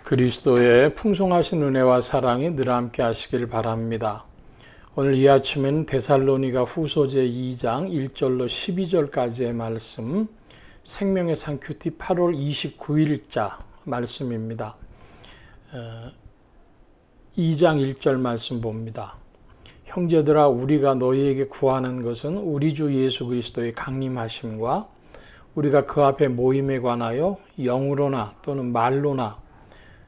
그리스도의 풍성하신 은혜와 사랑이 늘 함께 하시길 바랍니다. 오늘 이 아침에는 데살로니가 후서 제2장 1절로 12절까지의 말씀, 생명의 산 큐티 8월 29일자 말씀입니다. 2장 1절 말씀 봅니다. 형제들아, 우리가 너희에게 구하는 것은 우리 주 예수 그리스도의 강림하심과 우리가 그 앞에 모임에 관하여 영으로나 또는 말로나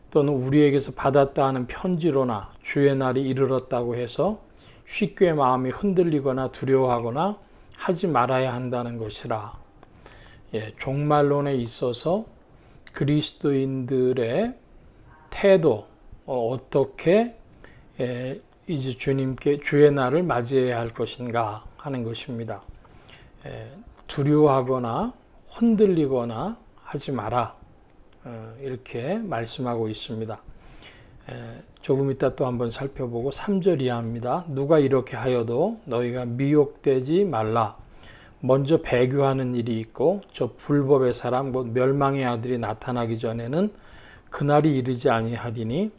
또는 우리에게서 받았다 하는 편지로나 주의 날이 이르렀다고 해서 쉽게 마음이 흔들리거나 두려워하거나 하지 말아야 한다는 것이라. 종말론에 있어서 그리스도인들의 태도, 어떻게 이제 주님께 주의 날을 맞이해야 할 것인가 하는 것입니다. 두려워하거나 흔들리거나 하지 마라. 이렇게 말씀하고 있습니다. 조금 이따 또 한번 살펴보고 3절 이하입니다. 누가 이렇게 하여도 너희가 미혹되지 말라. 먼저 배교하는 일이 있고 저 불법의 사람 곧 멸망의 아들이 나타나기 전에는 그날이 이르지 아니하리니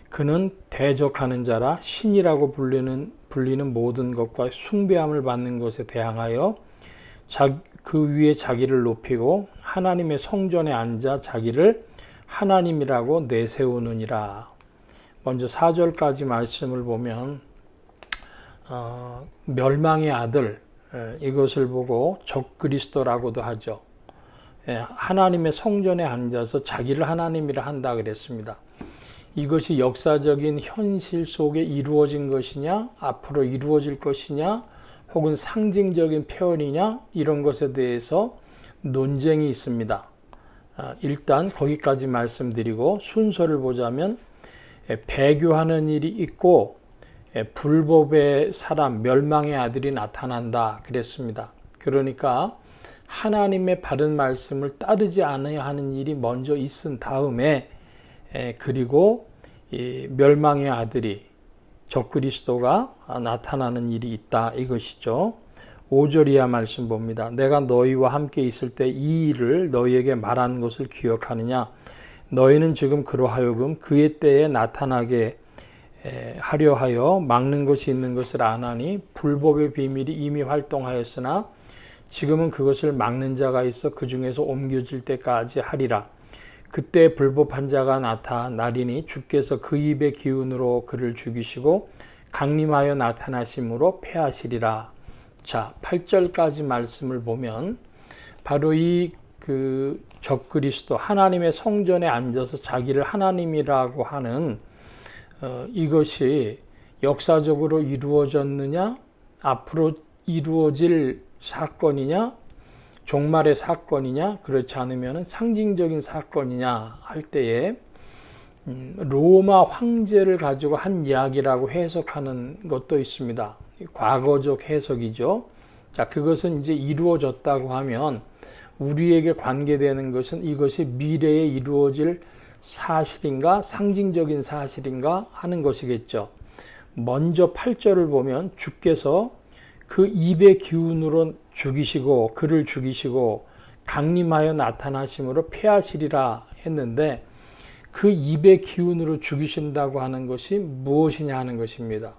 그는 대적하는 자라 신이라고 불리는 모든 것과 숭배함을 받는 것에 대항하여 그 위에 자기를 높이고 하나님의 성전에 앉아 자기를 하나님이라고 내세우느니라. 먼저 4절까지 말씀을 보면 멸망의 아들, 이것을 보고 적그리스도라고도 하죠. 하나님의 성전에 앉아서 자기를 하나님이라 한다 그랬습니다. 이것이 역사적인 현실 속에 이루어진 것이냐, 앞으로 이루어질 것이냐, 혹은 상징적인 표현이냐, 이런 것에 대해서 논쟁이 있습니다. 일단 거기까지 말씀드리고 순서를 보자면 배교하는 일이 있고 불법의 사람, 멸망의 아들이 나타난다 그랬습니다. 그러니까 하나님의 바른 말씀을 따르지 않아야 하는 일이 먼저 있은 다음에 그리고 이 멸망의 아들이 적그리스도가 나타나는 일이 있다 이것이죠. 5절 이하 말씀 봅니다. 내가 너희와 함께 있을 때 이 일을 너희에게 말한 것을 기억하느냐. 너희는 지금 그러하여금 그의 때에 나타나게 하려 하여 막는 것이 있는 것을 아나니 불법의 비밀이 이미 활동하였으나 지금은 그것을 막는 자가 있어 그 중에서 옮겨질 때까지 하리라. 그때 불법한 자가 나타나리니 주께서 그 입의 기운으로 그를 죽이시고 강림하여 나타나심으로 패하시리라. 자, 8절까지 말씀을 보면 바로 이 적그리스도 하나님의 성전에 앉아서 자기를 하나님이라고 하는 이것이 역사적으로 이루어졌느냐, 앞으로 이루어질 사건이냐, 종말의 사건이냐, 그렇지 않으면 상징적인 사건이냐 할 때에 로마 황제를 가지고 한 이야기라고 해석하는 것도 있습니다. 과거적 해석이죠. 자, 그것은 이제 이루어졌다고 하면 우리에게 관계되는 것은 이것이 미래에 이루어질 사실인가, 상징적인 사실인가 하는 것이겠죠. 먼저 8절을 보면 주께서 그 입의 기운으로 죽이시고 그를 죽이시고 강림하여 나타나심으로 패하시리라 했는데 그 입의 기운으로 죽이신다고 하는 것이 무엇이냐 하는 것입니다.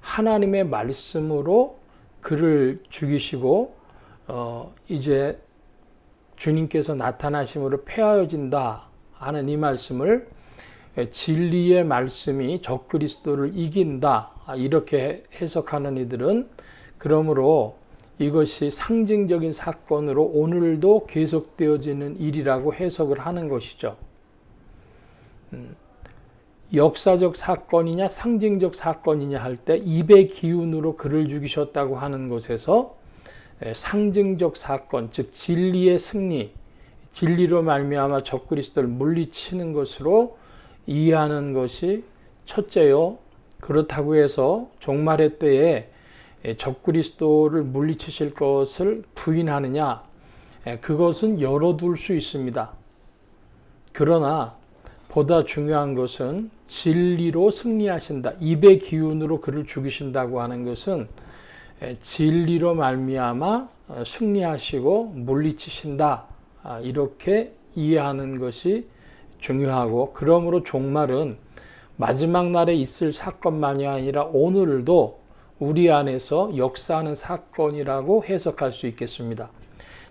하나님의 말씀으로 그를 죽이시고 이제 주님께서 나타나심으로 패하여진다 하는 이 말씀을 진리의 말씀이 적그리스도를 이긴다 이렇게 해석하는 이들은 그러므로 이것이 상징적인 사건으로 오늘도 계속되어지는 일이라고 해석을 하는 것이죠. 역사적 사건이냐 상징적 사건이냐 할 때 입의 기운으로 그를 죽이셨다고 하는 것에서 상징적 사건, 즉 진리의 승리, 진리로 말미암아 적그리스도를 물리치는 것으로 이해하는 것이 첫째요. 그렇다고 해서 종말의 때에 적그리스도를 물리치실 것을 부인하느냐, 그것은 열어둘 수 있습니다. 그러나 보다 중요한 것은 진리로 승리하신다. 입의 기운으로 그를 죽이신다고 하는 것은 진리로 말미암아 승리하시고 물리치신다. 이렇게 이해하는 것이 중요하고, 그러므로 종말은 마지막 날에 있을 사건만이 아니라 오늘도 우리 안에서 역사하는 사건이라고 해석할 수 있겠습니다.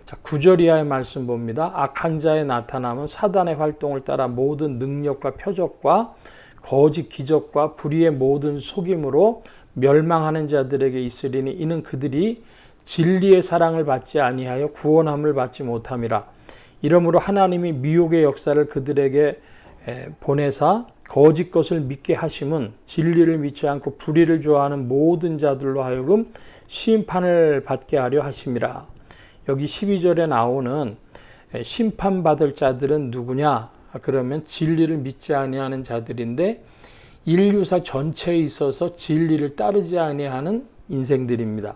자, 9절 이하의 말씀 봅니다. 악한 자의 나타남은 사단의 활동을 따라 모든 능력과 표적과 거짓 기적과 불의의 모든 속임으로 멸망하는 자들에게 있으리니 이는 그들이 진리의 사랑을 받지 아니하여 구원함을 받지 못함이라. 이러므로 하나님이 미혹의 역사를 그들에게 보내사 거짓 것을 믿게 하심은 진리를 믿지 않고 불의를 좋아하는 모든 자들로 하여금 심판을 받게 하려 하심이라. 여기 12절에 나오는 심판받을 자들은 누구냐? 그러면 진리를 믿지 아니하는 자들인데 인류사 전체에 있어서 진리를 따르지 아니하는 인생들입니다.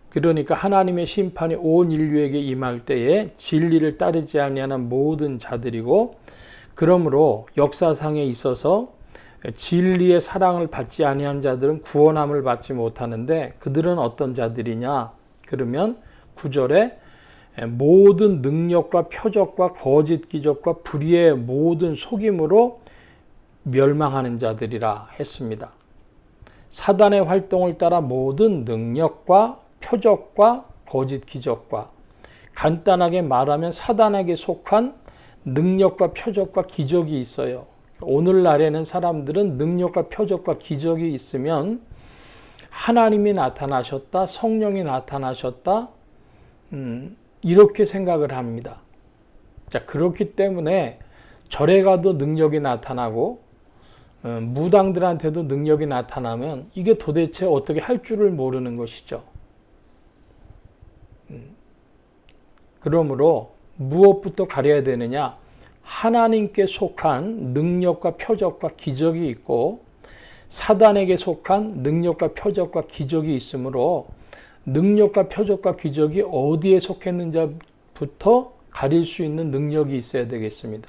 그러니까 하나님의 심판이 온 인류에게 임할 때에 진리를 따르지 아니하는 모든 자들이고, 그러므로 역사상에 있어서 진리의 사랑을 받지 아니한 자들은 구원함을 받지 못하는데, 그들은 어떤 자들이냐? 그러면 9절에 모든 능력과 표적과 거짓 기적과 불의의 모든 속임으로 멸망하는 자들이라 했습니다. 사단의 활동을 따라 모든 능력과 표적과 거짓 기적과, 간단하게 말하면 사단에게 속한 능력과 표적과 기적이 있어요. 오늘날에는 사람들은 능력과 표적과 기적이 있으면 하나님이 나타나셨다, 성령이 나타나셨다, 이렇게 생각을 합니다. 자, 그렇기 때문에 절에 가도 능력이 나타나고 무당들한테도 능력이 나타나면 이게 도대체 어떻게 할 줄을 모르는 것이죠. 그러므로 무엇부터 가려야 되느냐? 하나님께 속한 능력과 표적과 기적이 있고 사단에게 속한 능력과 표적과 기적이 있으므로 능력과 표적과 기적이 어디에 속했는지부터 가릴 수 있는 능력이 있어야 되겠습니다.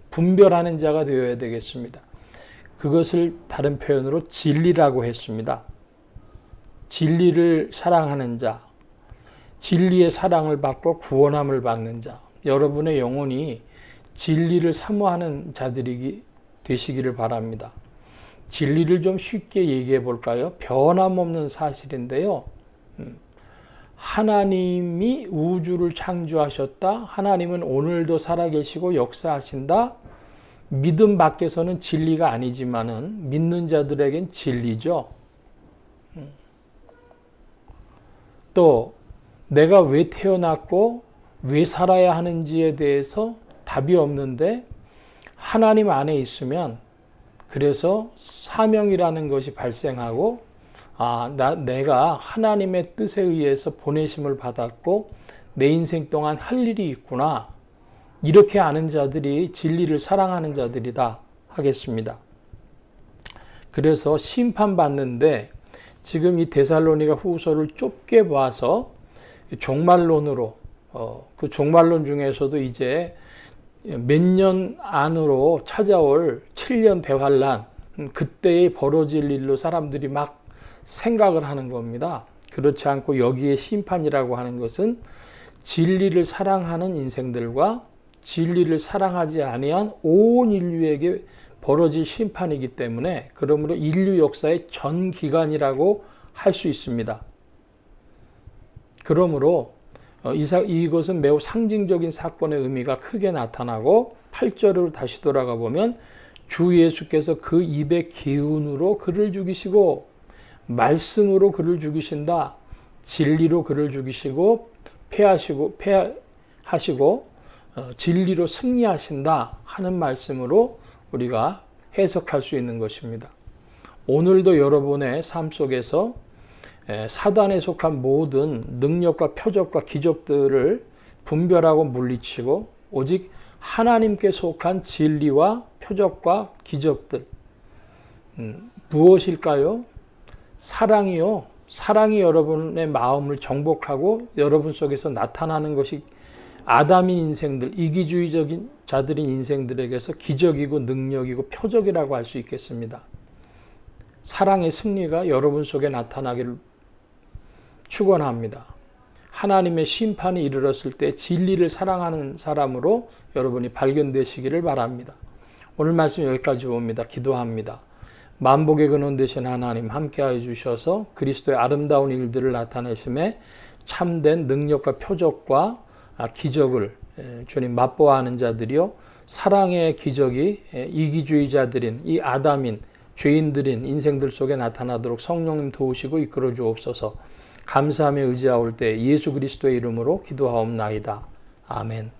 분별하는 자가 되어야 되겠습니다. 그것을 다른 표현으로 진리라고 했습니다. 진리를 사랑하는 자, 진리의 사랑을 받고 구원함을 받는 자, 여러분의 영혼이 진리를 사모하는 자들이 되시기를 바랍니다. 진리를 좀 쉽게 얘기해 볼까요? 변함없는 사실인데요. 하나님이 우주를 창조하셨다. 하나님은 오늘도 살아계시고 역사하신다. 믿음 밖에서는 진리가 아니지만은 믿는 자들에겐 진리죠. 또 내가 왜 태어났고 왜 살아야 하는지에 대해서 답이 없는데 하나님 안에 있으면 그래서 사명이라는 것이 발생하고 내가 하나님의 뜻에 의해서 보내심을 받았고 내 인생 동안 할 일이 있구나. 이렇게 아는 자들이 진리를 사랑하는 자들이다 하겠습니다. 그래서 심판받는데 지금 이 데살로니가 후서를 좁게 봐서 종말론으로 그 종말론 중에서도 이제 몇 년 안으로 찾아올 7년 대환란, 그때에 벌어질 일로 사람들이 막 생각을 하는 겁니다. 그렇지 않고 여기에 심판이라고 하는 것은 진리를 사랑하는 인생들과 진리를 사랑하지 아니한 온 인류에게 벌어질 심판이기 때문에 그러므로 인류 역사의 전 기간이라고 할 수 있습니다. 그러므로 이것은 매우 상징적인 사건의 의미가 크게 나타나고 8절으로 다시 돌아가 보면 주 예수께서 그 입의 기운으로 그를 죽이시고 말씀으로 그를 죽이신다. 진리로 그를 죽이시고 패하시고 진리로 승리하신다 하는 말씀으로 우리가 해석할 수 있는 것입니다. 오늘도 여러분의 삶 속에서 사단에 속한 모든 능력과 표적과 기적들을 분별하고 물리치고 오직 하나님께 속한 진리와 표적과 기적들, 무엇일까요? 사랑이요. 사랑이 여러분의 마음을 정복하고 여러분 속에서 나타나는 것이 아담인 인생들, 이기주의적인 자들인 인생들에게서 기적이고 능력이고 표적이라고 할 수 있겠습니다. 사랑의 승리가 여러분 속에 나타나기를 축원합니다. 하나님의 심판이 이르렀을 때 진리를 사랑하는 사람으로 여러분이 발견되시기를 바랍니다. 오늘 말씀 여기까지 봅니다. 기도합니다. 만복의 근원 되신 하나님 함께하여 주셔서 그리스도의 아름다운 일들을 나타내심에 참된 능력과 표적과 기적을 주님 맛보아하는 자들이요 사랑의 기적이 이기주의자들인 이 아담인 죄인들인 인생들 속에 나타나도록 성령님 도우시고 이끌어 주옵소서. 감사하며 의지하올 때 예수 그리스도의 이름으로 기도하옵나이다. 아멘.